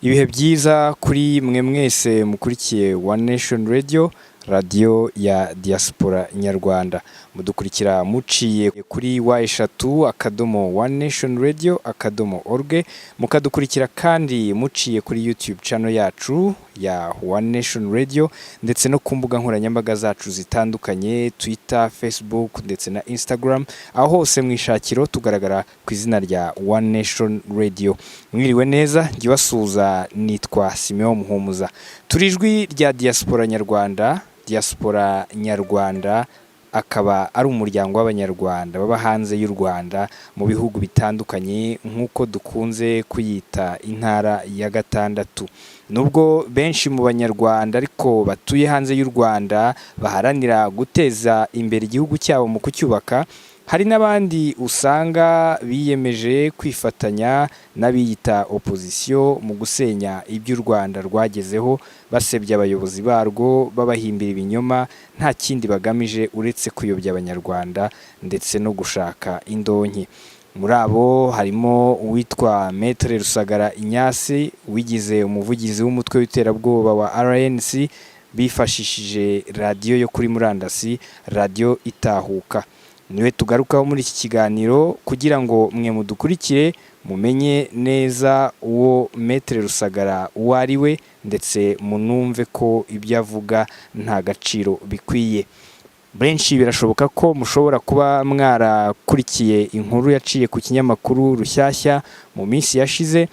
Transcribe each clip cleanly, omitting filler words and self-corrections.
Ibihe byiza kuri mwe mwese mukurikiye One Nation Radio, radio ya Diaspora Nyarwanda. Mudukurikira muciye kuri wa1.radio.org, mukadukurikira kandi muciye kuri YouTube channel yacu ya One Nation Radio, ndetse no ku mbuga nkoranyambaga zacu zitandukanye, Twitter, Facebook ndetse na Instagram, aho hose mwishakiro tugaragara ku izina rya One Nation Radio. Mwiriwe neza, ngibasuza nitwa Simeon Muhumuza. Turijwi rya Diaspora Nyarwanda. Diaspora Nyarwanda akaba ari umuryango w'abanyarwanda baba hanze y'u Rwanda mu bihugu bitandukanye, nk'uko dukunze kuyita intara ya gatandatu. Nubwo benshi mu banyarwanda ariko batuye hanze y'u Rwanda baharanira guteza imbere igihugu cyabo mu kucyubaka, hari n'abandi usanga biyemeje kwifatanya n'abiyita opposition mu gusenya ibyo u Rwanda rwagezeho, basebya abayobozi barwo, babahimbira ibinyoma, nta kindi bagamije uretse kuyobya abanyarwanda ndetse no gushaka indonke. Muri abo harimo uwitwa Maître Rusagara Ignace, wigize umuvugizi w'umutwe w'iterabwoba wa RNC, bifashishije radio yo kuri murandasi, radio Itahuka. Niwe tugarukaho muri iki kiganiro kugira ngo mwe mudukurikire mumenye neza uwo Maître Rusagara uwo ari we, ndetse munumve ko ibyo avuga nta gaciro bikwiye. Benshi birashoboka ko mushobora kuba mwarakurikiye inkuru yaciye ku kinyamakuru Rushyashya mu minsi yashize.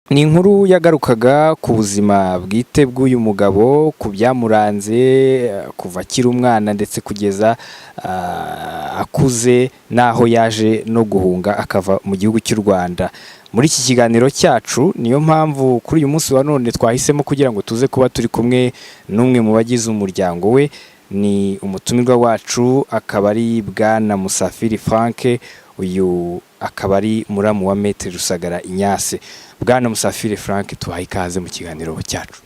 Ni inkuru yagarukaga ku buzima bwite bw'uyu mugabo, ku byamuranze kuva akiri umwana ndetse kugeza akuze, naho yaje no guhunga akava mu gihugu cy'u Rwanda. Muri iki kiganiro cyacu niyo mpamvu kuri uyu munsi wa none twahisemo kugira ngo tuze kuba turi kumwe n'umwe mu bagize umuryango we. Ni umutumirwa wacu, akaba ari Bwana Musafiri Frank. Uyu akaba ari muramu wa Maître Rusagara Ignace. Bwana Musafiri Frank, tuhaye ikaze mu kiganiro cyacu.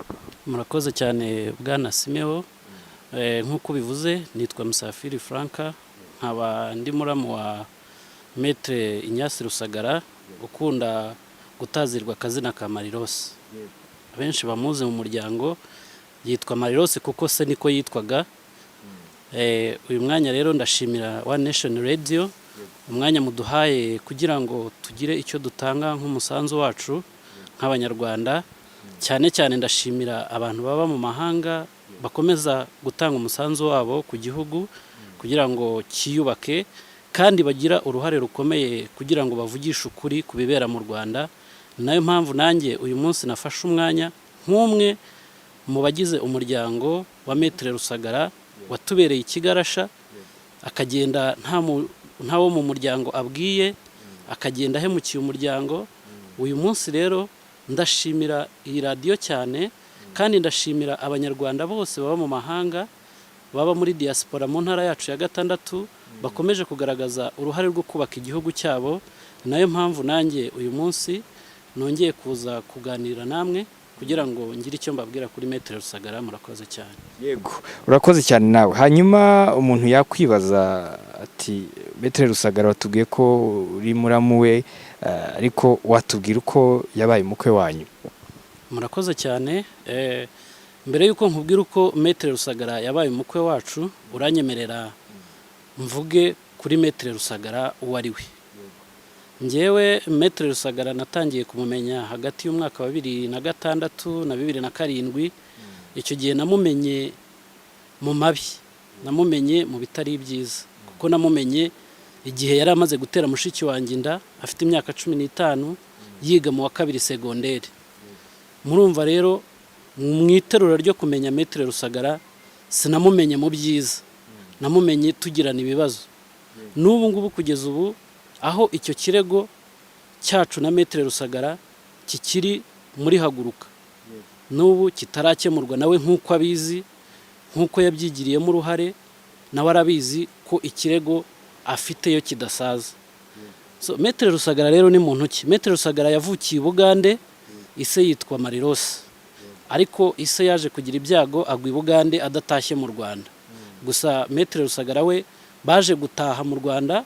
Murakoze cyane Bwana Simeo. Nk'uko bivuze, nitwa Musafiri Frank, nkaba ndi muramu wa Maître Ignace Rusagara, ukunda gutazirwa akazina ka Mariros. Abenshi bamuzi mu muryango yitwa Mariros kuko se niko yitwaga. Uyu mwanya rero ndashimira One Nation Radio, umwanya muduhaye kugira ngo tugire icyo dutanga nk'umusanzu wacu nk'abanyarwanda. Cyane cyane ndashimira abantu baba mu mahanga bakomeza gutanga umusanzu wabo ku gihugu kugira ngo kiyubake, kandi bagira uruhare rukomeye kugira ngo bavugishe ukuri ku bibera mu Rwanda. Nayo mpamvu nanjye uyu munsi nafashe umwanya nk'umwe mu bagize umuryango wa Maître Rusagara watubereye ikigarasha, akagenda nta wo mu muryango abwiye, akagenda ahemukiye umuryango. Uyu munsi rero ndashimira iyi radio cyane, kandi ndashimira abanyarwanda bose baba mu mahanga, baba muri diaspora mu ntara yacu ya gatandatu, bakomeje kugaragaza uruhare rwo kubaka igihugu cyabo. Nayo mpamvu nanjye uyu munsi nongeye kuza kuganira namwe kugira ngo ngire icyo mbabwira kuri Maître Rusagara. Murakoze cyane. Yego, urakoze cyane nawe. Hanyuma umuntu yakwibaza ati, Maître Rusagara watubwiye ko uri muramu we, ariko watubwira uko yabaye umukwe wanyu? Murakoze cyane. Mbere yuko nkubwira uko Maître Rusagara yabaye umukwe wacu, uranyemerera mvuge kuri Maître Rusagara uwo ari we. Njyewe Maître Rusagara natangiye kumumenya hagati y'umwaka wa 2006 na 2007. Icyo gihe namumenye mu mabi, namumenye mu bitari byiza, kuko namumenye igihe yari amaze gutera mushiki wanjye inda afite imyaka 15, yiga mu wa 2 secondaire. Murumva rero mu iterura ryo kumenya Maître Rusagara sinamumenye mu byiza, namumenye tugirana ibibazo. N'ubu ngubu kugeza ubu aho icyo kirego cyacu na Maître Rusagara kikiri muri haguruka, n'ubu kitarakemurwa. Nawe nk'uko abizi, nk'uko yabyigiriyemo uruhare, nawe arabizi ko ikirego afite yo kidasaza. So Maître Rusagara rero ni muntu ki? Maître Rusagara yavukiye i Bugande, ise yitwa Mariros, ariko ise yaje kugira ibyago agwa i Bugande adatashye mu Rwanda. Gusa Maître Rusagara we baje gutaha mu Rwanda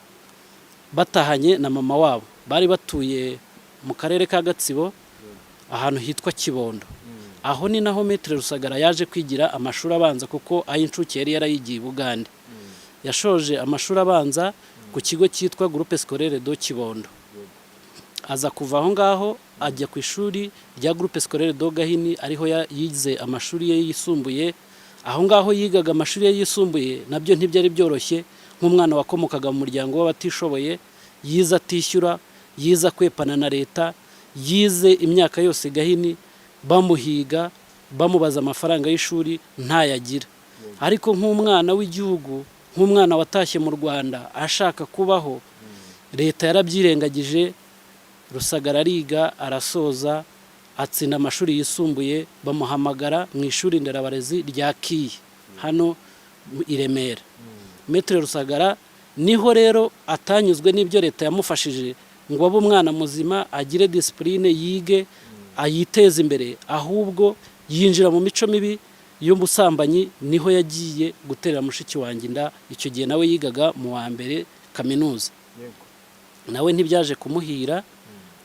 batahanye na mama wabo, bari batuye mu karere ka Gatsibo, ahantu hitwa Kibondo. Aho ni naho Maître Rusagara yaje kwigira amashuri abanza, kuko ay'incuke yari yarayigiye i Bugande. Yashoje amashuri abanza ku kigo cyitwa Groupe Scolaire do Kibondo. Aza kuva aho ngaho ajya ku ishuri rya Groupe Scolaire do Gahini, ariho yize amashuri ye yisumbuye. Aho ngaho yigaga amashuri ye yisumbuye nabyo ntibyari byoroshye, nk'umwana wakomokaga mu muryango w'abatishoboye, yize atishyura, yize kwepana na leta, yize imyaka yose Gahini, bamuhiga bamubaza amafaranga y'ishuri ntayagira. Ariko nk'umwana w'igihugu, nk'umwana watashye mu Rwanda ashaka kubaho, leta yarabyirengagije. Rusagara ariga, arasoza, atsinda amashuri yisumbuye, bamuhamagara mu ishuri nderabarezi rya Kiye hano i Remera. Maître Rusagara niho rero atanyuzwe n'ibyo leta yamufashije ngo abe umwana muzima, agire discipline, yige, ayiteze imbere, ahubwo yinjira mu mico mibi y'ubusambanyi. Niho yagiye guterera mushiki wanjye inda. Icyo gihe nawe yigaga mu wa mbere kaminuza. Nawe ntibyaje kumuhira.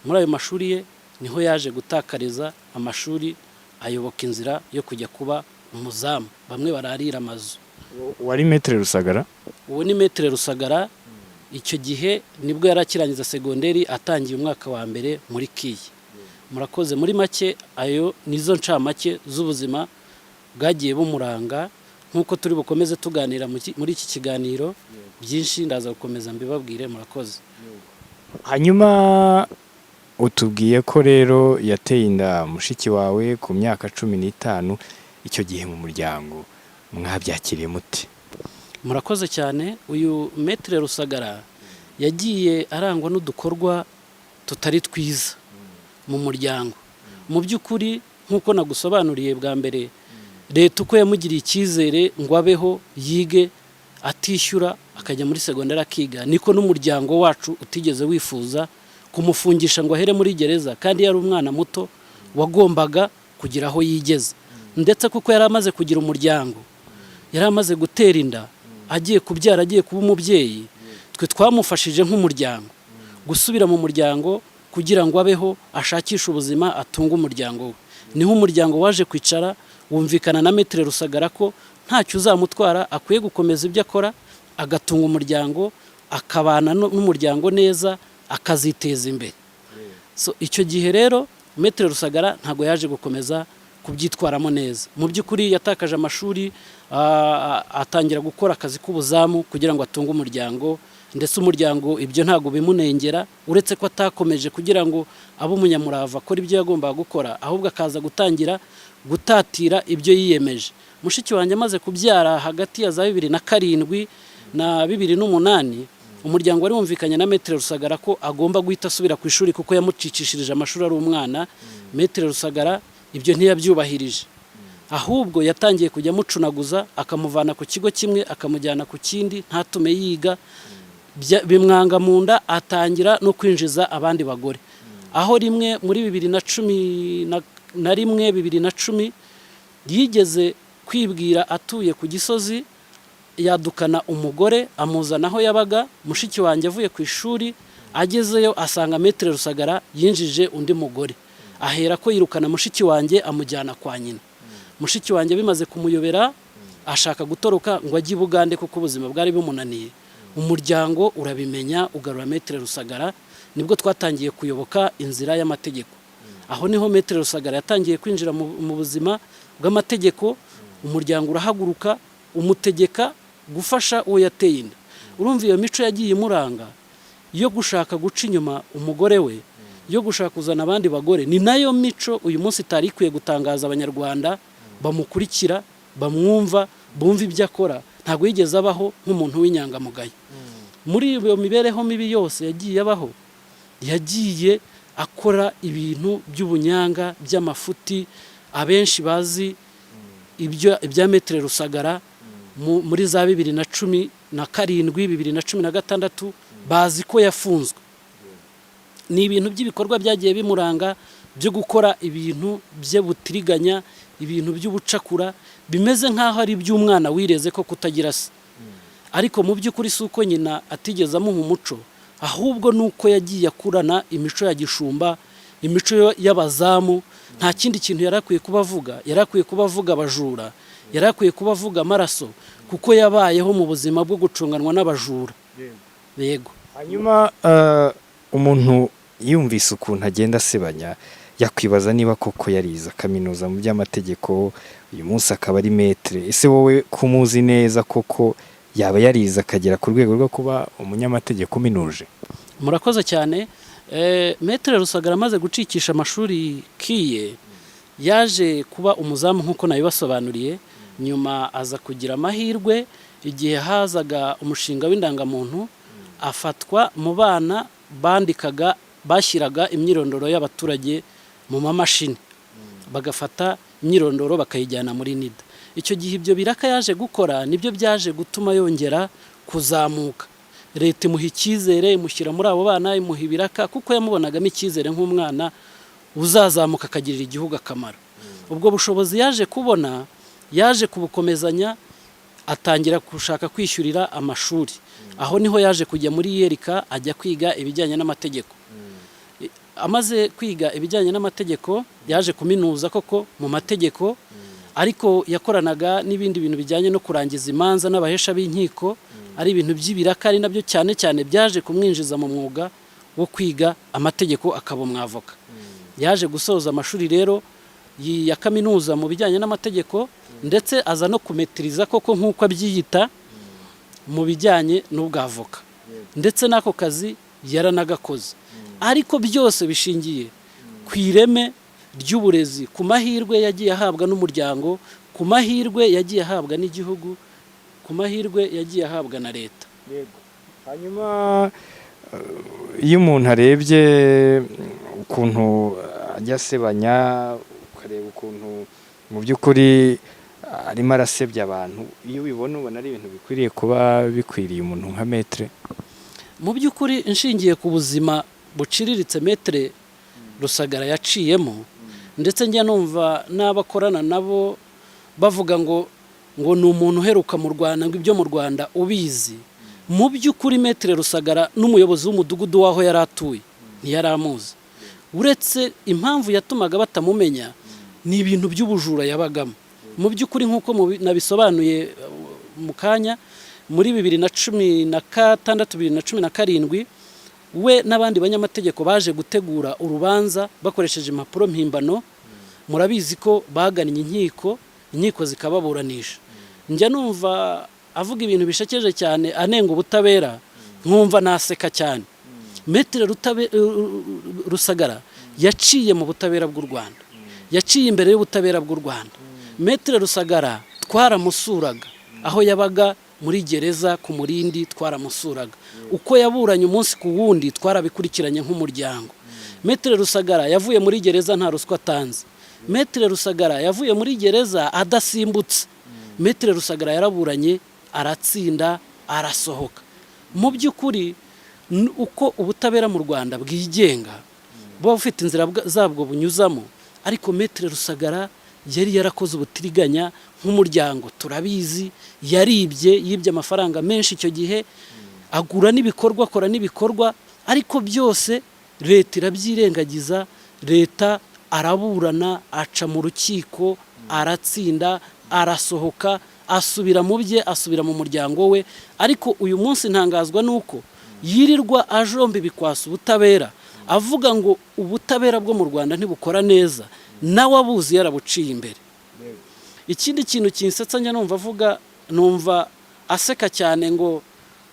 Muri ayo mashuri ye niho yaje gutakariza amashuri, ayoboka inzira yo kujya kuba umuzamu. Bamwe bararira amazu. Wari Maître Rusagara? Uwo ni Maître Rusagara. Icyo gihe nibwo yarakirangiza segonderi, atangiye umwaka wa mbere muri Kiye. Murakoze. Muri make ayo nizo ncamake z'ubuzima bwagiye bumuranga, nk'uko turi bukomeze tuganira muri iki kiganiro. Byinshi ndaza gukomeza mbibabwire. Murakoze. Hanyuma utubwiye ko rero yateye inda mushiki wawe ku myaka 15. Icyo gihe mu muryango mwabyakiriye mute? Murakoze cyane. Uyu Maître Rusagara yagiye arangwa n'udukorwa tutari twiza mu muryango. Mu by'ukuri nk'uko nagusobanuriye bwa mbere, leta uko yamugiriye icyizere ngo abeho, yige, atishyura, akajya muri segonderi akiga, niko n'umuryango wacu utigeze wifuza kumufungisha ngo ahere muri gereza, kandi yari umwana muto wagombaga kugira aho yigeze. Ndetse kuko yari amaze kugira umuryango, yari amaze gutera inda, agiye kubyara, agiye kuba umubyeyi, twe twamufashije nk'umuryango gusubira mu muryango kugira ngo abeho, ashakishe ubuzima, atunge umuryango we. Niho umuryango waje kwicara wumvikana na Maître Rusagara ko ntacyo uzamutwara, akwiye gukomeza ibyo akora, agatunga umuryango, akabana n'umuryango neza, akaziteza imbere. So icyo gihe rero Maître Rusagara ntago yaje gukomeza kubyitwaramo neza. Mu by'ukuri yatakaje amashuri, atangira gukora akazi k'ubuzamu kugira ngo atunge umuryango, ndetse umuryango ibyo ntago bimunengera, uretse ko atakomeje kugira ngo abe umunyamurava akora ibyo yagombaga gukora, ahubwo akaza gutangira gutatira ibyo yiyemeje. Mushiki wanjye amaze kubyara hagati ya za 2007 na 2008, umuryango wari wumvikanye na Maître Rusagara ko agomba guhita asubira ku ishuri kuko yamucicishirije amashuri ari umwana. Maître Rusagara ibyo ntiyabyubahirije, ahubwo yatangiye kujya amucunaguza, akamuvana ku kigo kimwe akamujyana ku kindi, ntatume yiga. Bimwanga mu nda, atangira no kwinjiza abandi bagore. Aho rimwe muri 2010 yigeze kwibwira atuye ku Gisozi, yadukana umugore amuzana aho yabaga. Mushiki wanjye avuye ku ishuri, agezeyo asanga Maître Rusagara yinjije undi mugore, ahera ko yirukana mushiki wanjye amujyana kwa nyina. Mushiki wanjye bimaze kumuyobera, ashaka gutoroka ngo ajye i Bugande kuko ubuzima bwari bumunaniye. Umuryango urabimenya, ugarura Maître Rusagara. Nibwo twatangiye kuyoboka inzira y'amategeko. Aho niho Maître Rusagara yatangiye kwinjira mu buzima bw'amategeko. Umuryango urahaguruka, umutegeka gufasha uwo yateye inda. Urumva iyo mico yagiye imuranga yo gushaka guca inyuma umugore we, yo gushaka kuzana abandi bagore, ni nayo mico uyu munsi itari ikwiye gutangaza Abanyarwanda bamukurikira, bamwumva, bumva ibyo akora. Ntabwo yigeze abaho nk'umuntu w'inyangamugayo. Muri iyo mibereho mibi yose yagiye abaho, yagiye akora ibintu by'ubunyanga, by'amafuti. Abenshi bazi ibya Maître Rusagara muri za 2017, 2016 bazi ko yafunzwe. Ni ibintu by'ibikorwa byagiye bimuranga byo gukora ibintu by'ubutiriganya, ibintu by'ubucakura, bimeze nk'aho ari iby'umwana wireze ko kutagira se. Ariko mu by'ukuri si uko nyina atigeze amuha umuco, ahubwo nuko yagiye akurana imico ya gishumba, imico y'abazamu, nta kindi kintu yari akwiye kuba avuga, yari akwiye kuba avuga abajura, yari akwiye kuba avuga amaraso, kuko yabayeho mu buzima bwo gucunganwa n'abajura. Yego. Hanyuma umuntu yumvise ukuntu agenda asebanya yakwibaza niba koko yarize kaminuza mu by'amategeko, uyu munsi akaba ari metre. Ese wowe kumuzi neza koko yaba yarize akagera ku rwego rwo kuba umunyamategeko uminuje? Murakoze cyane. Metre Rusagara amaze gucikisha amashuri kiye yaje kuba umuzamu nk'uko nabibasobanuriye, nyuma aza kugira amahirwe igihe hazaga umushinga w'indangamuntu, afatwa mu bana bandikaga bashyiraga imyirondoro y'abaturage mu mamashini, bagafata imyirondoro bakayijyana muri NIDA. Icyo gihe ibyo biraka yaje gukora nibyo byaje gutuma yongera kuzamuka. Leta imuha icyizere, imushyira muri abo bana, imuha ibiraka kuko yamubonagamo icyizere nk'umwana uzazamuka akagirira igihugu akamaro. Ubwo bushobozi yaje kubona, yaje kubukomezanya, atangira gushaka kwishyurira amashuri. Aho niho yaje kujya muri yerika ajya kwiga ibijyanye n'amategeko. Amaze kwiga ibijyanye n'amategeko yaje kuminuza koko mu mategeko, ariko yakoranaga n'ibindi bintu bijyanye no kurangiza imanza n'abahesha b'inkiko, ari ibintu by'ibiraka, ari nabyo cyane cyane byaje kumwinjiza mu mwuga wo kwiga amategeko akaba umwavoka. Yaje gusoza amashuri rero ya kaminuza mu bijyanye n'amategeko, ndetse aza no kumetiriza koko nk'uko abyiyita mu bijyanye n'ubwavoka, ndetse n'ako kazi yaranagakoze. Ariko byose bishingiye ku ireme ry'uburezi, ku mahirwe yagiye ahabwa n'umuryango, ku mahirwe yagiye ahabwa n'igihugu, ku mahirwe yagiye ahabwa na leta. Hanyuma iyo umuntu arebye ukuntu ajya asebanya, ukareba ukuntu mu by'ukuri arimo arasebya abantu, iyo ubibona ubona ari ibintu bikwiriye kuba bikwiriye umuntu nka metre? Mu by'ukuri inshingiye ku buzima buciriritse metre Rusagara yaciyemo, ndetse njya numva n'abakorana nabo bavuga ngo ni umuntu uheruka mu Rwanda, ngo ibyo mu Rwanda ubizi. Mu by'ukuri metre Rusagara n'umuyobozi w'umudugudu waho yari atuye ntiyari amuzi. Uretse impamvu yatumaga batamumenya ni ibintu by'ubujura yabagamo. Mu by'ukuri nk'uko nabisobanuye mu kanya, muri 2016-2017 we n'abandi banyamategeko baje gutegura urubanza bakoresheje impapuro mpimbano. Murabizi ko bagannye inkiko zikababuranisha. Njya numva avuga ibintu bishekeje cyane, anenga ubutabera, nkumva naseka cyane. Metre Rusagara yaciye mu butabera bw'u Rwanda, yaciye imbere y'ubutabera bw'u Rwanda. Metre Rusagara twaramusuraga aho yabaga muri gereza ku Murindi, twaramusuraga. Uko yaburanye umunsi ku wundi twarabikurikiranye nk'umuryango. Metre Rusagara yavuye muri gereza nta ruswa atanze. Metre Rusagara yavuye muri gereza adasimbutse. Metre Rusagara yaraburanye, aratsinda, arasohoka. Mu by'ukuri uko ubutabera mu Rwanda bwigenga buba bufite inzira zabwo bunyuzamo, ariko Metre Rusagara yari yarakoze ubutiriganya nk'umuryango. Turabizi yibye amafaranga menshi icyo gihe, agura n'ibikorwa, akora n'ibikorwa, ariko byose leta irabyirengagiza. Leta araburana, aca mu rukiko, aratsinda, arasohoka, asubira mu bye, asubira mu muryango we. Ariko uyu munsi ntangazwa nuko yirirwa ajomba ibikwasa ubutabera, avuga ngo ubutabera bwo mu Rwanda ntibukora neza, nawe abuzi yarabuciye imbere. Ikindi kintu kinsetsa njya numva aseka cyane ngo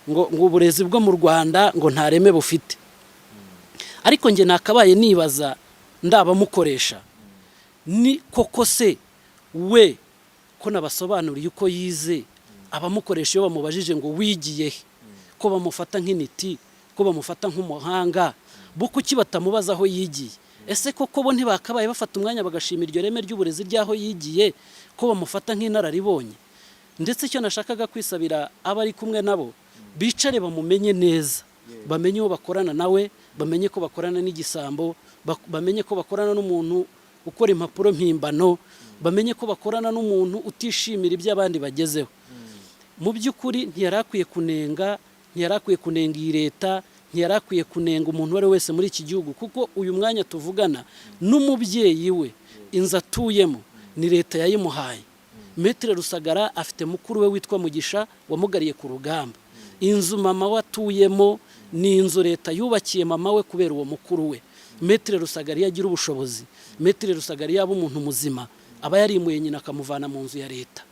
uburezi bwo mu Rwanda ngo nta reme bufite. Ariko nge nakabaye nibaza ndabamukoresha, ni koko se we ko nabasobanuriye uko yize, abamukoresha iyo bamubajije ngo wigiye he, ko bamufata nk'initi, ko bamufata nk'umuhanga, bo kuki batamubaza aho yigiye? Ese koko bo ntibakabaye bafata umwanya bagashimira iryo reme ry'uburezi ryaho yigiye, ko bamufata nk'inararibonye? Ndetse icyo nashakaga kwisabira abari kumwe nabo, bicare bamumenye neza, bamenye uwo bakorana nawe, bamenye ko bakorana n'igisambo, bamenye ko bakorana n'umuntu ukora impapuro mpimbano, bamenye ko bakorana n'umuntu utishimira ibyo abandi bagezeho. Mu by'ukuri ntiyarakwiye kunenga iyi leta, ntiyari akwiye kunenga umuntu uwo ari we wese muri iki gihugu, kuko uyu mwanya tuvugana n'umubyeyi we inzu atuyemo ni leta yayimuhaye. Maître Rusagara afite mukuru we witwa Mugisha wamugariye ku rugamba. Inzu mama we atuyemo ni inzu leta yubakiye mama we kubera uwo mukuru we. Maître Rusagara yagira ubushobozi, Maître Rusagara yaba umuntu muzima, aba yarimuye nyina akamuvana mu nzu ya leta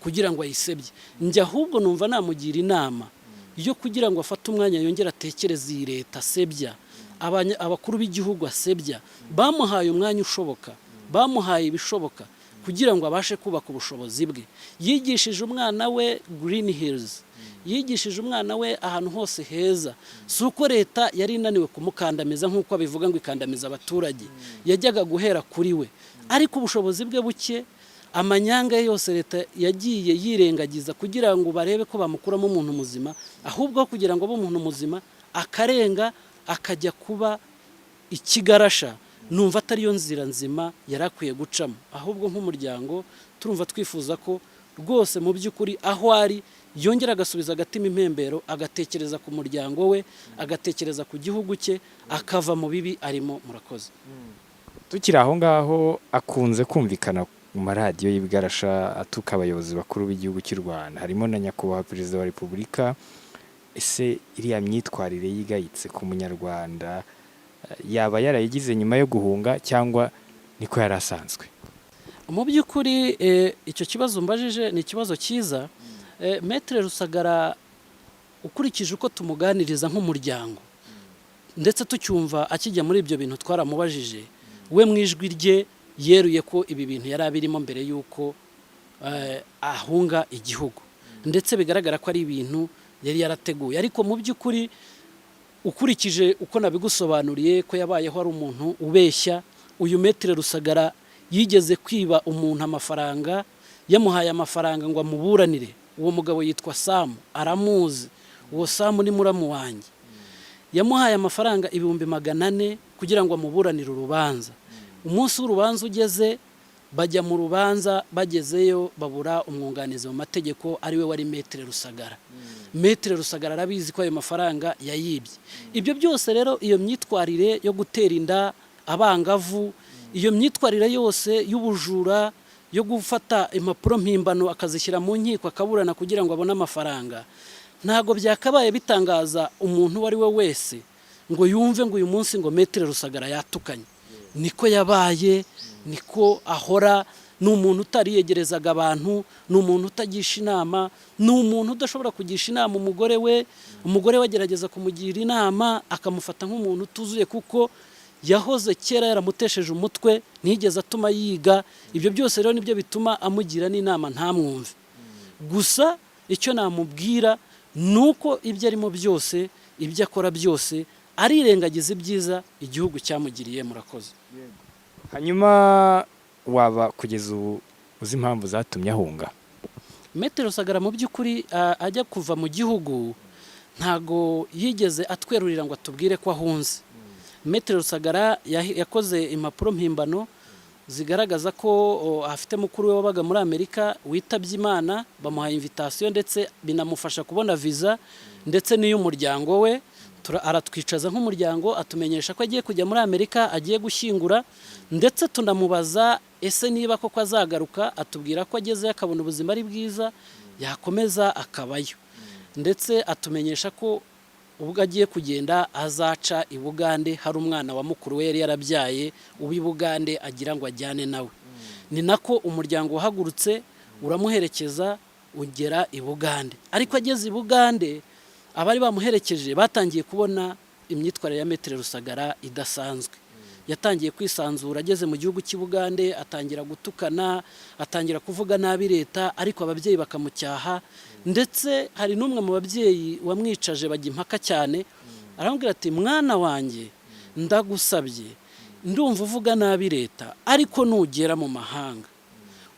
kugira ngo ayisebye. Njye ahubwo numva namugira inama yo kugira ngo afate umwanya yongera atekereze iyi leta asebya, abakuru b'igihugu asebya. Bamuhaye umwanya ushoboka, bamuhaye ibishoboka kugira ngo abashe kubaka ubushobozi bwe. Yigishije umwana we Green Hills, yigishije umwana we ahantu hose heza. Si uko leta yari inaniwe kumukandamiza nk'uko abivuga ngo ikandamiza abaturage, yajyaga guhera kuri we. Ariko ubushobozi bwe buke, amanyanga yose leta yagiye yirengagiza kugira ngo barebe ko bamukuramo umuntu muzima, ahubwo kugira ngo abe umuntu muzima akarenga akajya kuba ikigarasha. Numva atariyo nzira nzima yarakwiye gucamo. Ahubwo nk'umuryango turumva twifuza ko rwose mu by'ukuri aho ari yongera agasubiza agatima impembero, agatekereza ku muryango we, agatekereza ku gihugu cye, akava mu bibi arimo. Murakoze. Tukiri aho ngaho, akunze kumvikana mu maradiyo y'Ibwarasha atuka abayobozi bakuru b'igihugu cy'u Rwanda, harimo na nyakubahwa perezida wa Repubulika. Ese iriya myitwarire yigayitse ku munyarwanda yaba yarayigize nyuma yo guhunga cyangwa niko yari asanzwe? Mu by'ukuri icyo kibazo mbajije ni ikibazo cyiza. Maître Rusagara ukurikije uko tumuganiriza nk'umuryango ndetse tucyumva akijya muri ibyo bintu twaramubajije, we mu ijwi rye yeruye ko ibi bintu yari abirimo mbere y'uko ahunga igihugu, ndetse bigaragara ko ari ibintu yari yarateguye. Ariko mu by'ukuri ukurikije uko nabigusobanuriye ko yabayeho ari umuntu ubeshya, uyu Maître Rusagara yigeze kwiba umuntu amafaranga, yamuhaye amafaranga ngo amuburanire. Uwo mugabo yitwa Samu, aramuzi. Uwo Samu ni muramu wanjye. Yamuhaye amafaranga 400,000 kugira ngo amuburanire urubanza. Umunsi w'urubanza ugeze, bajya mu rubanza, bagezeyo babura umwunganizi mu mategeko ari we wari Maître Rusagara. Maître Rusagara arabizi ko ayo mafaranga yayibye. Ibyo byose rero, iyo myitwarire yo gutera inda abangavu, iyo myitwarire yose y'ubujura, yo gufata impapuro mpimbano akazishyira mu nkiko akaburana kugira ngo abone amafaranga, ntago byakabaye bitangaza umuntu wari we wese ngo yumve ngo uyu munsi ngo Maître Rusagara yatukanye. Niko yabaye, niko ahora. Ni umuntu utariyegerezaga abantu, ni umuntu utagisha inama, ni umuntu udashobora kugisha inama umugore we. Umugore we agerageza kumugira inama akamufata nk'umuntu utuzuye, kuko yahoze kera yaramutesheje umutwe, ntigeze atuma yiga. Ibyo byose rero nibyo bituma amugira n'inama ntamwumve. Gusa icyo namubwira nuko ibyo arimo byose, ibyo akora byose, arirengagiza ibyiza igihugu cyamugiriye. Murakoze. Hanyuma waba kugeza ubu uzi impamvu zatumye ahunga? Maître Rusagara mu by'ukuri ajya kuva mu gihugu ntago yigeze atwerurira ngo atubwire ko ahunze. Maître Rusagara yakoze impapuro mpimbano zigaragaza ko afite mukuru we wabaga muri Amerika witabye Imana, bamuhaye invitation ndetse binamufasha kubona visa ndetse n'iy'umuryango we. Aratwicaza nk'umuryango atumenyesha ko agiye kujya muri Amerika, agiye gushyingura, ndetse tunamubaza ese niba koko azagaruka. Atubwira ko agezeyo akabona ubuzima ari bwiza yakomeza akabayo, ndetse atumenyesha ko ubwo agiye kugenda azaca i Bugande, hari umwana wa mukuru we yari yarabyaye ubi Bugande agira ngo ajyane nawe. Ni nako umuryango wahagurutse uramuherekeza ugera i Bugande. Ariko ageze i Bugande, abari bamuherekeje batangiye kubona imyitwarire ya Maître Rusagara idasanzwe. Yatangiye kwisanzura, ageze mu gihugu cy'i Bugande atangira gutukana, atangira kuvuga nabi leta, ariko ababyeyi bakamucyaha. Ndetse hari n'umwe mu babyeyi wamwicaje bajya impaka cyane, aramubwira ati mwana wanjye ndagusabye, ndumva uvuga nabi leta, ariko nugera mu mahanga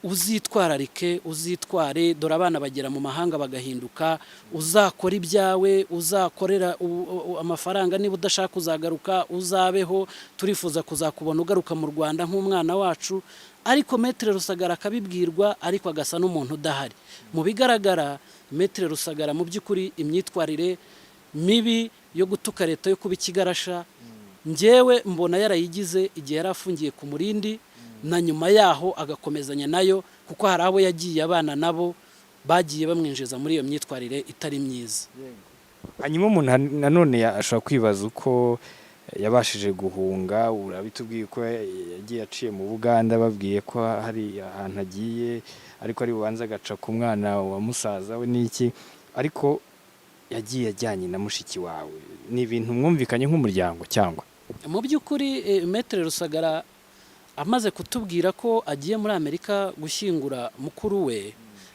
uzitwararike, uzitware, dore abana bagera mu mahanga bagahinduka, uzakora ibyawe, uzakorera amafaranga, niba udashaka uzagaruka uzabeho, turifuza kuzakubona ugaruka mu Rwanda nk'umwana wacu. Ariko Maître Rusagara akabibwirwa, ariko agasa n'umuntu udahari. Mu bigaragara Maître Rusagara mu by'ukuri imyitwarire mibi yo gutuka leta yo kuba ikigarasha, njyewe mbona yarayigize igihe yari afungiye ku Murindi, na nyuma yaho agakomezanya nayo, kuko hari abo yagiye abana nabo bagiye bamwinjiza muri iyo myitwarire itari myiza. hanyuma umuntu nanone ashobora kwibaza uko yabashije guhunga. Urabitubwiye ko yagiye aciye mu Buganda, babwiye ko hari ahantu agiye ariko ari bubanza agaca ku mwana wa musaza we n'iki, ariko yagiye ajyanye na mushiki wawe. Ni ibintu mwumvikanye nk'umuryango cyangwa? Mu by'ukuri Maître Rusagara amaze kutubwira ko agiye muri Amerika gushyingura mukuru we,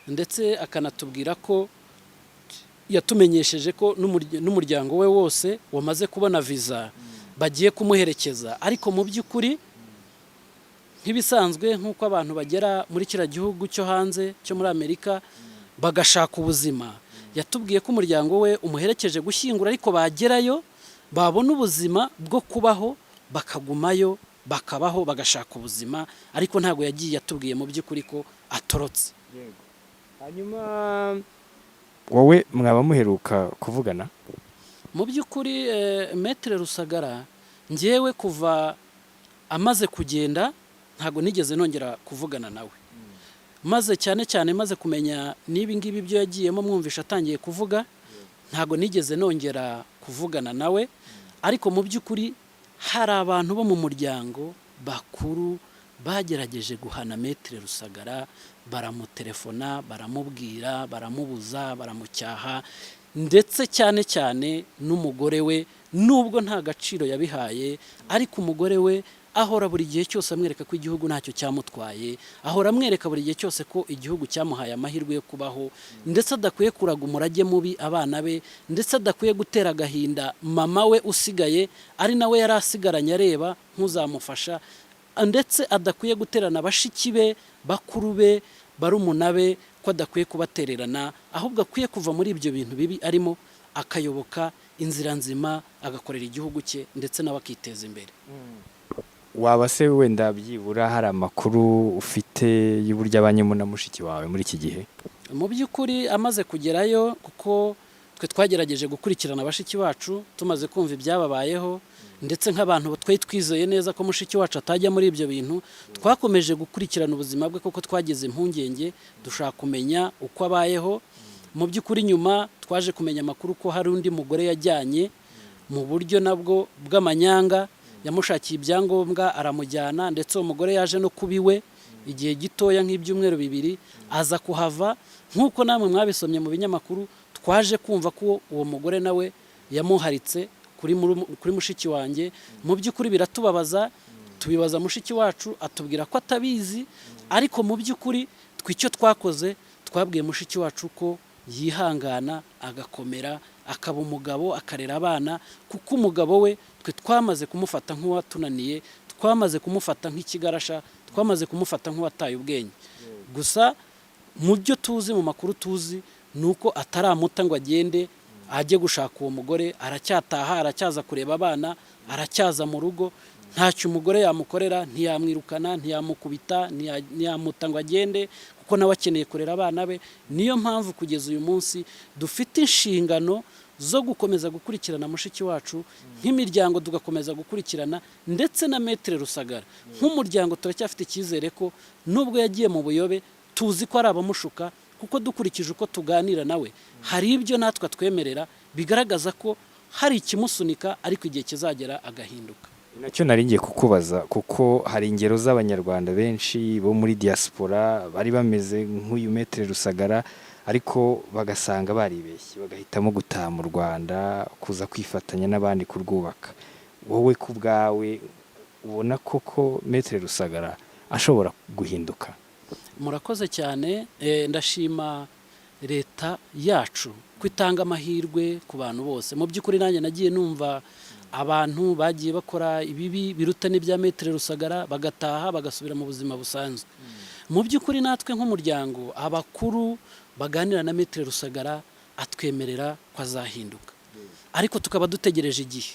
ndetse akanatubwira ko yatumenyesheje ko n'umuryango we wose wamaze kubona visa bagiye kumuherekeza. Ariko mu by'ukuri nk'ibisanzwe nk'uko abantu bagera muri kiriya gihugu cyo hanze cyo muri Amerika bagashaka ubuzima, yatubwiye ko umuryango we umuherekeje gushyingura, ariko bagerayo babona ubuzima bwo kubaho bakagumayo bakabaho bagashaka ubuzima, ariko ntabwo yagiye yatubwiye mu by'ukuri ko atorotse. Hanyuma wowe mwaba muheruka kuvugana? Mu by'ukuri Maître Rusagara njyewe kuva amaze kugenda ntabwo nigeze nongera kuvugana nawe, maze cyane maze kumenya n'ibi ngibi byo yagiyemo mwumvisha atangiye kuvuga, ntabwo nigeze nongera kuvugana nawe. Ariko mu by'ukuri hari abantu bo mu muryango bakuru bagerageje guhana Maître Rusagara, baramutelefona, baramubwira, baramubuza, baramucyaha, ndetse cyane n'umugore we, nubwo nta gaciro yabihaye, ariko umugore we ahora buri gihe cyose amwereka ko igihugu ntacyo cyamutwaye, ahora amwereka buri gihe cyose ko igihugu cyamuhaye amahirwe yo kubaho, ndetse adakwiye kuraga umurage mubi abana be, ndetse adakwiye gutera agahinda mama we usigaye ari nawe yari asigaranye areba nk'uzamufasha, ndetse adakwiye guterana bashiki be, bakuru be, barumuna be, ko adakwiye kubatererana, ahubwo akwiye kuva muri ibyo bintu bibi arimo akayoboka inzira nzima, agakorera igihugu cye ndetse nawe akiteza imbere. Waba se wenda byibura hari amakuru ufite y'uburyo abanyemo na mushiki wawe muri iki gihe? Mu by'ukuri amaze kugerayo, kuko twe twagerageje gukurikirana bashiki bacu tumaze kumva ibyababayeho, ndetse nk'abantu twari twizeye neza ko mushiki wacu atajya muri ibyo bintu, twakomeje gukurikirana ubuzima bwe kuko twagize impungenge dushaka kumenya uko abayeho. Mu by'ukuri nyuma twaje kumenya amakuru ko hari undi mugore yajyanye mu buryo nabwo bw'amanyanga, yamushakiye ibyangombwa aramujyana, ndetse uwo mugore yaje no kubiwe igihe gitoya nk'ibyumweru 2 aza kuhava. Nk'uko namwe mwabisomye mu binyamakuru, twaje kumva ko uwo mugore nawe yamuharitse kuri mushiki wanjye. Mu by'ukuri biratubabaza, tubibaza mushiki wacu atubwira ko atabizi, ariko mu by'ukuri twicyo twakoze twabwiye mushiki wacu ko yihangana agakomera, akaba umugabo, akarera abana, kuko umugabo we twe twamaze kumufata nk'uwatunaniye, twamaze kumufata nk'ikigarasha, twamaze kumufata nk'uwataye ubwenge. Gusa mu byo tuzi, mu makuru tuzi, nuko ataramuta ngo agende ajye gushaka uwo mugore, aracyataha, aracyaza kureba abana, aracyaza mu rugo, ntacyo umugore yamukorera, ntiyamwirukana, ntiyamukubita, ntiyamuta ngo agende, kuko nawe akeneye kurera abana be. Niyo mpamvu kugeza uyu munsi dufite inshingano zo gukomeza gukurikirana mushiki wacu nk'imiryango, tugakomeza gukurikirana, ndetse na Maître Rusagara nk'umuryango turacyafite icyizere ko nubwo yagiye mu buyobe, tuzi ko ari abamushuka, kuko dukurikije uko tuganira nawe hari ibyo natwe twemerera bigaragaza ko hari ikimusunika, ariko igihe kizagera agahinduka. Nacyo nari ngiye kukubaza, kuko hari ingero z'abanyarwanda benshi bo muri diaspora bari bameze nk'uyu Maître Rusagara, ariko bagasanga baribeshye, bagahitamo gutaha mu Rwanda kuza kwifatanya n'abandi kurwubaka. Wowe ku bwawe ubona koko Maître Rusagara ashobora guhinduka? Murakoze cyane. Ndashima leta yacu ko itanga amahirwe ku bantu bose. Mu by'ukuri nanjye nagiye numva abantu bagiye bakora ibibi biruta n'ibya Maître Rusagara, bagataha bagasubira mu buzima busanzwe. Mu by'ukuri natwe nk'umuryango, abakuru baganira na Maître Rusagara atwemerera ko azahinduka, ariko tukaba dutegereje igihe.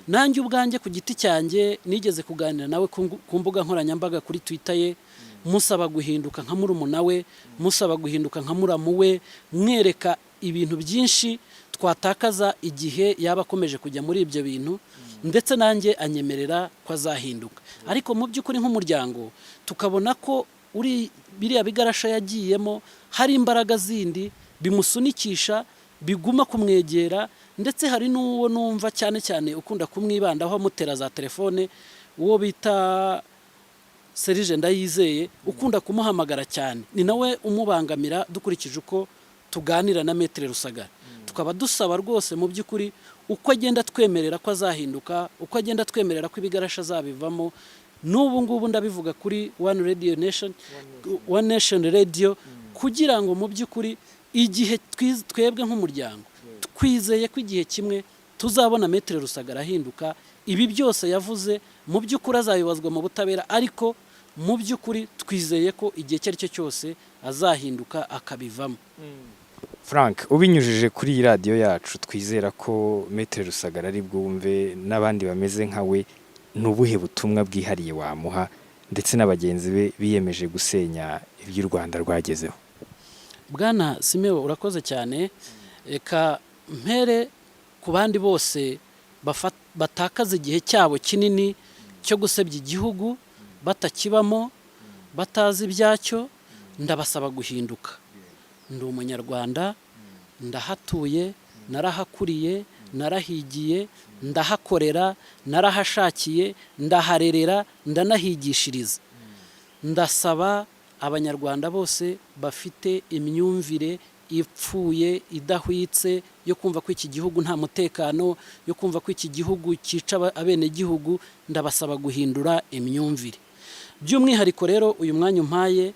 Nanjye ubwanjye ku giti cyanjye nigeze kuganira nawe ku mbuga nkoranyambaga kuri Twitter ye, musaba guhinduka nka murumuna we, musaba guhinduka nka muramu we, mwereka ibintu byinshi twatakaza igihe yaba akomeje kujya muri ibyo bintu, ndetse nanjye anyemerera ko azahinduka. Ariko mu by'ukuri nk'umuryango tukabona ko biriya bigarasha yagiyemo hari imbaraga zindi bimusunikisha, biguma kumwegera, ndetse hari n'uwo numva cyane cyane ukunda kumwibandaho amutera za telefone, uwo bita Serije Ndayizeye, ukunda kumuhamagara cyane, ni nawe umubangamira dukurikije uko tuganira na Maître Rusagara. Tukaba dusaba rwose mu by'ukuri uko agenda twemerera ko azahinduka, uko agenda twemerera ko ibigarasha azabivamo. N'ubu ngubu ndabivuga kuri One Nation Radio, kugira ngo mu by'ukuri igihe twebwe nk'umuryango twizeye ko igihe kimwe tuzabona Maître Rusagara ahinduka. Ibi byose yavuze mu by'ukuri azabibazwa mu butabera, ariko mu by'ukuri twizeye ko igihe icyo ari cyo cyose azahinduka akabivamo. Frank, ubinyujije kuri iyi radiyo yacu, twizera ko Maître Rusagara ari bwumve n'abandi bameze nka we, ni ubuhe butumwa bwihariye wamuha, ndetse n'abagenzi be biyemeje gusenya ibyo u Rwanda rwagezeho? Bwana Simeo, urakoze cyane. Eka mpere ku bandi bose batakaza igihe cyabo kinini cyo gusebya igihugu, batakibamo, batazi ibyacyo, ndabasaba guhinduka. Ndi umunyarwanda, ndahatuye, narahakuriye, narahigiye, ndahakorera, narahashakiye, ndaharerera, ndanahigishiriza. Ndasaba abanyarwanda bose bafite imyumvire ipfuye idahwitse yo kumva ko iki gihugu nta mutekano, yo kumva ko iki gihugu cyica abenegihugu, ndabasaba guhindura imyumvire. By'umwihariko rero uyu mwanya umpaye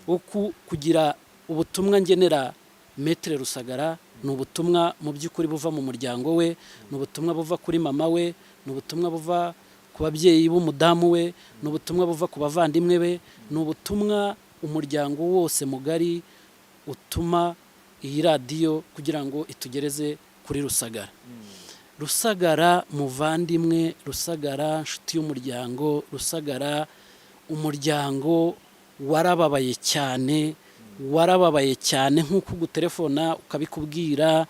wo kugira ubutumwa ngenera Maître Rusagara, ni ubutumwa mu by'ukuri buva mu muryango we, ni ubutumwa buva kuri mama we, ni ubutumwa buva ku babyeyi b'umudamu we, ni ubutumwa buva ku bavandimwe be, ni ubutumwa umuryango wose mugari utuma iyi radiyo kugira ngo itugereze kuri Rusagara. Rusagara muvandimwe, Rusagara nshuti y'umuryango, Rusagara umuryango warababaye cyane, nk'uko ugutelefona ukabikubwira,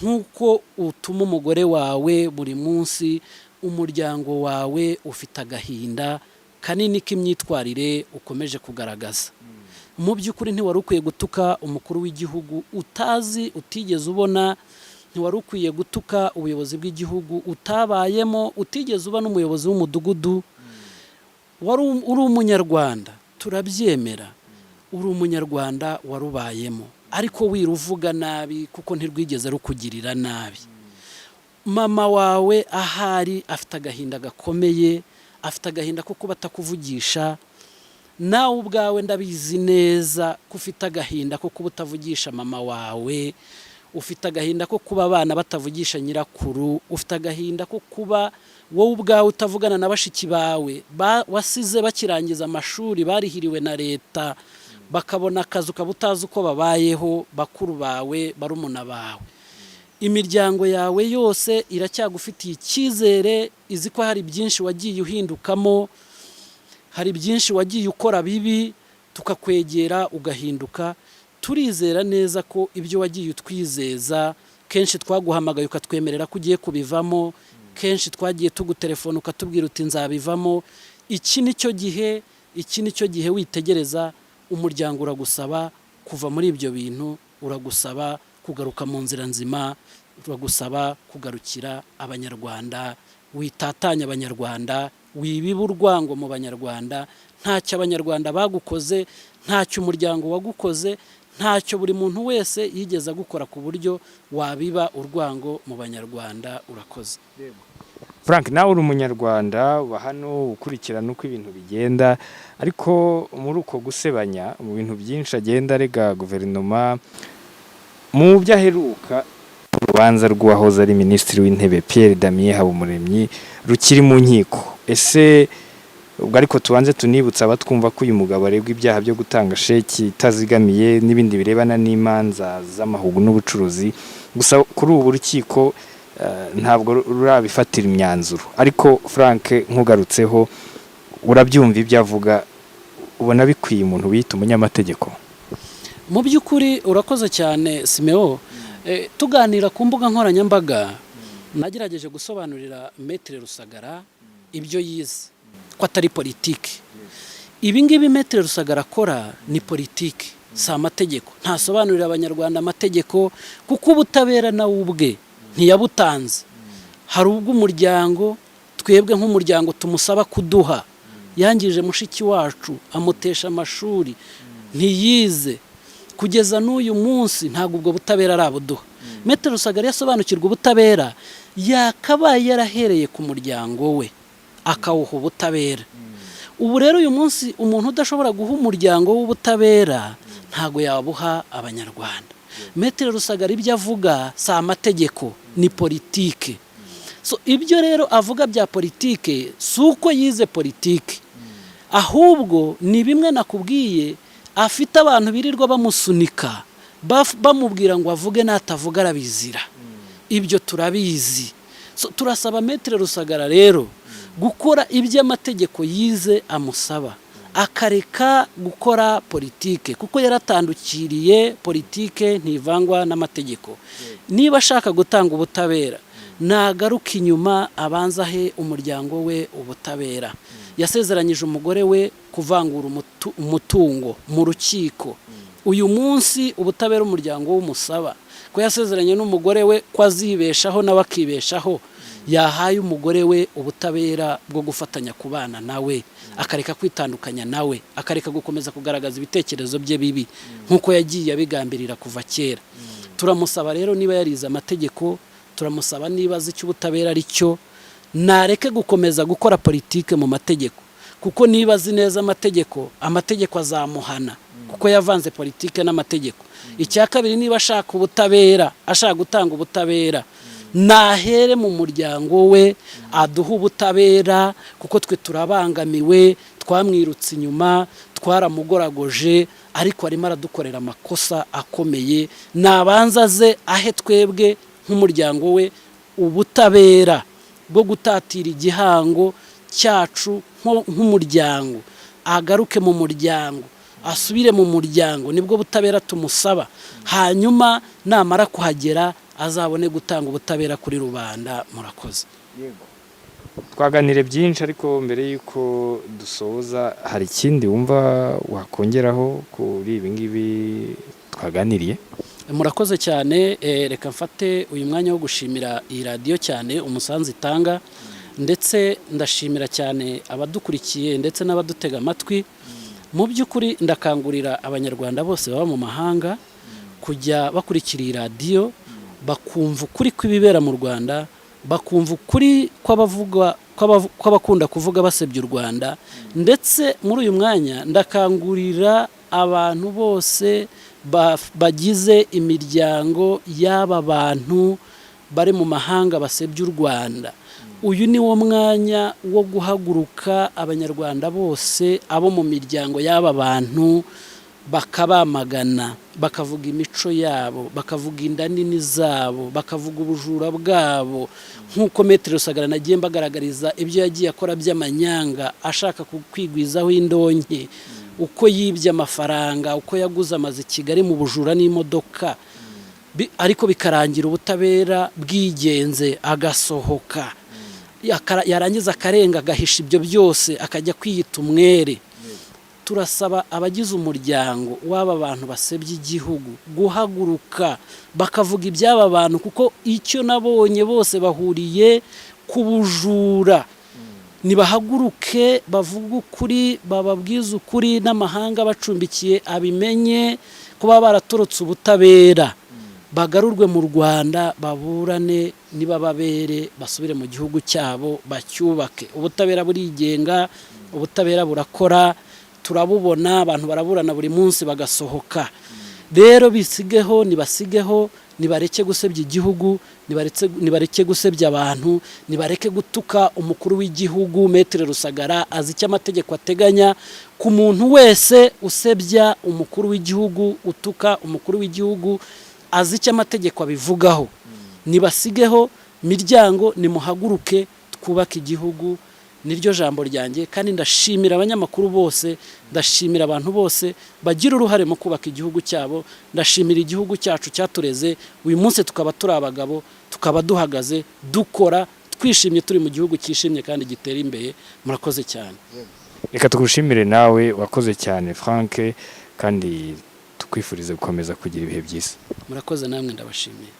nk'uko utuma umugore wawe buri munsi. Umuryango wawe ufite agahinda kanini k'imyitwarire ukomeje kugaragaza. Mu by'ukuri ntiwari ukwiye gutuka umukuru w'igihugu utazi, utigeze ubona. Ntiwari ukwiye gutuka ubuyobozi bw'igihugu utabayemo, utigeze uba n'umuyobozi w'umudugudu. Uri umunyarwanda, turabyemera, uri umunyarwanda warubayemo, ariko wiruvuga nabi kuko ntirwigeze rukugirira nabi. Mama wawe ahari afite agahinda gakomeye, afite agahinda ko kuba atakuvugisha. Nawe ubwawe ndabizi neza ko ufite agahinda ko kuba utavugisha mama wawe, ufite agahinda ko kuba abana batavugisha nyirakuru, ufite agahinda ko kuba wowe ubwawe utavugana na bashiki bawe wasize bakirangiza amashuri, barihiriwe na leta, bakabona akazi ukaba utazi uko babayeho, bakuru bawe, barumuna bawe. Imiryango yawe yose iracyagufitiye icyizere, izi ko hari byinshi wagiye uhindukamo, hari byinshi wagiye ukora bibi, tukakwegera ugahinduka. Turizera neza ko ibyo wagiye utwizeza, kenshi twaguhamagaye ukatwemerera ko ugiye kubivamo, kenshi twagiye tugutelefona ukatubwira uti nzabivamo. Iki nicyo gihe witegereza. Umuryango uragusaba kuva muri ibyo bintu, uragusaba kugaruka mu nzira nzima, uragusaba kugarukira abanyarwanda, witatanya abanyarwanda, wibiba urwango mu banyarwanda. Ntacyo abanyarwanda bagukoze, ntacyo umuryango wagukoze, ntacyo buri muntu wese yigeze gukora ku buryo wabiba urwango mu banyarwanda. Urakoze. Frank, nawe uri umunyarwanda wa hano, ukurikirana uko ibintu bigenda, ariko muri uko gusebanya mu bintu byinshi agenda arega guverinoma, mu byo aheruka urubanza rw'uwahoze ari minisitiri w'intebe Pierre Damien Habumuremyi rukiri mu nkiko. Ese ubwo ariko tubanze tunibutsa abatwumva ko uyu mugabo aregwa ibyaha byo gutanga sheki itazigamiye n'ibindi birebana n'imanza z'amahugu n'ubucuruzi. Gusa kuri ubu urukiko ntabwo rurabifatira imyanzuro, ariko Frank nkugarutseho, urabyumva ibyo avuga, ubona bikwiye umuntu wita umunyamategeko? Mu by'ukuri urakoze cyane Simeo. tuganira ku mbuga nkoranyambaga nagerageje gusobanurira Maître Rusagara ibyo yize ko atari politiki. Ibi ngibi Maître Rusagara akora ni politiki, si amategeko. Ntasobanurira abanyarwanda amategeko kuko ubutabera nawe ubwe ntiyabutanze. Hari ubwo umuryango, twebwe nk'umuryango tumusaba kuduha, yangije mushiki wacu amutesha amashuri, ntiyize, kugeza n'uyu munsi ntabwo ubwo butabera arabuduha. Maître Rusagara yasobanukirwa ubutabera, yakabaye yarahereye ku muryango we akawuha ubutabera. Ubu rero uyu munsi umuntu udashobora guha umuryango w'ubutabera ntago yabuha abanyarwanda. Maître Rusagara ibyo avuga si amategeko, ni politike. So ibyo rero avuga bya politike si uko yize politike, ahubwo ni bimwe nakubwiye, afite abantu birirwa bamusunika bamubwira ngo avuge natavuga arabizira. Ibyo turabizi. So turasaba Maître Rusagara rero gukora iby'amategeko yize amusaba, akareka gukora politike kuko yaratandukiriye politike ntivangwa n'amategeko. Niba ashaka gutanga ubutabera nagaruka inyuma abanza he umuryango we ubutabera. Yasezeranyije umugore we kuvangura umutungo mu rukiko. Uyu munsi ubutabera umuryango w'umusaba ko yasezeranye n'umugore we ko azibeshaho nawe akibeshaho, yahaye umugore we ubutabera bwo gufatanya kubana nawe, akareka kwitandukanya nawe, akareka gukomeza kugaragaza ibitekerezo bye bibi nk'uko yagiye abigambirira kuva kera. Turamusaba rero niba yarize amategeko, turamusaba niba azi icyo ubutabera ari cyo, nareke gukomeza gukora politike mu mategeko, kuko niba azi neza amategeko azamuhana kuko yavanze politike n'amategeko. Icya kabiri, niba ashaka ubutabera, ashaka gutanga ubutabera, nahere mu muryango we aduha ubutabera, kuko twe turabangamiwe, twamwirutse inyuma, twaramugoragoje, ariko arimo aradukorera amakosa akomeye. Nabanza ze ahe twebwe nk'umuryango we ubutabera bwo gutatira igihango cyacu nk'umuryango, agaruke mu muryango, asubire mu muryango, nibwo butabera tumusaba. Hanyuma namara kuhagera azabone gutanga ubutabera kuri rubanda. Murakoze. Twaganire byinshi, ariko mbere y'uko dusoza hari ikindi wumva wakongeraho kuri ibi ngibi twaganiriye? Murakoze cyane. Reka mfate uyu mwanya wo gushimira iyi radiyo cyane umusanzu itanga, ndetse ndashimira cyane abadukurikiye ndetse n'abadutega amatwi. Mu by'ukuri ndakangurira abanyarwanda bose baba mu mahanga kujya bakurikira iyi radiyo, bakumva ukuri kw'ibibera mu Rwanda, bakumva ukuri kw'abakunda kuvuga basebya u Rwanda. Ndetse muri uyu mwanya ndakangurira abantu bose bagize imiryango y'aba bantu bari mu mahanga basebya u Rwanda. Uyu ni wo mwanya wo guhaguruka abanyarwanda bose abo mu miryango y'aba bantu bakabamagana, bakavuga imico yabo, bakavuga inda nini zabo, bakavuga ubujura bwabo, nk'uko Maître Rusagara nagiye mbagaragariza ibyo yagiye akora by'amanyanga ashaka kwigwizaho indonke, uko yibye amafaranga, uko yaguze amazi i Kigali mu bujura n'imodoka, ariko bikarangira ubutabera bwigenze, agasohoka, yarangiza akarenga agahisha ibyo byose akajya kwiyita umwere. Turasaba abagize umuryango w'aba bantu basebya igihugu guhaguruka bakavuga iby'aba bantu, kuko icyo nabonye bose bahuriye ku bujura. Nibahaguruke bavuga ukuri, bababwiza ukuri, n'amahanga bacumbikiye abimenye ko baba baratorotse ubutabera, bagarurwe mu Rwanda, baburane, niba babere basubire mu gihugu cyabo bacyubake. Ubutabera burigenga, ubutabera burakora, turabubona, abantu baraburana buri munsi bagasohoka. Rero bisigeho, nibasigeho, nibareke gusebya igihugu, nibareke gusebya abantu, nibareke gutuka umukuru w'igihugu. Maître Rusagara azi icyo amategeko ateganya ku muntu wese usebya umukuru w'igihugu, utuka umukuru w'igihugu, azi icyo amategeko abivugaho. Nibasigeho, miryango nimuhaguruke, twubake igihugu, niryo jambo ryanjye, kandi ndashimira abanyamakuru bose, ndashimira abantu bose bagira uruhare mu kubaka igihugu cyabo, ndashimira igihugu cyacu cyatureze, uyu munsi tukaba turi abagabo, tukaba duhagaze dukora twishimye, turi mu gihugu cyishimye kandi gitera imbere. Murakoze cyane. Reka tugushimire nawe, wakoze cyane Frank, kandi tukwifurize gukomeza kugira ibihe byiza. Murakoze namwe, ndabashimiye.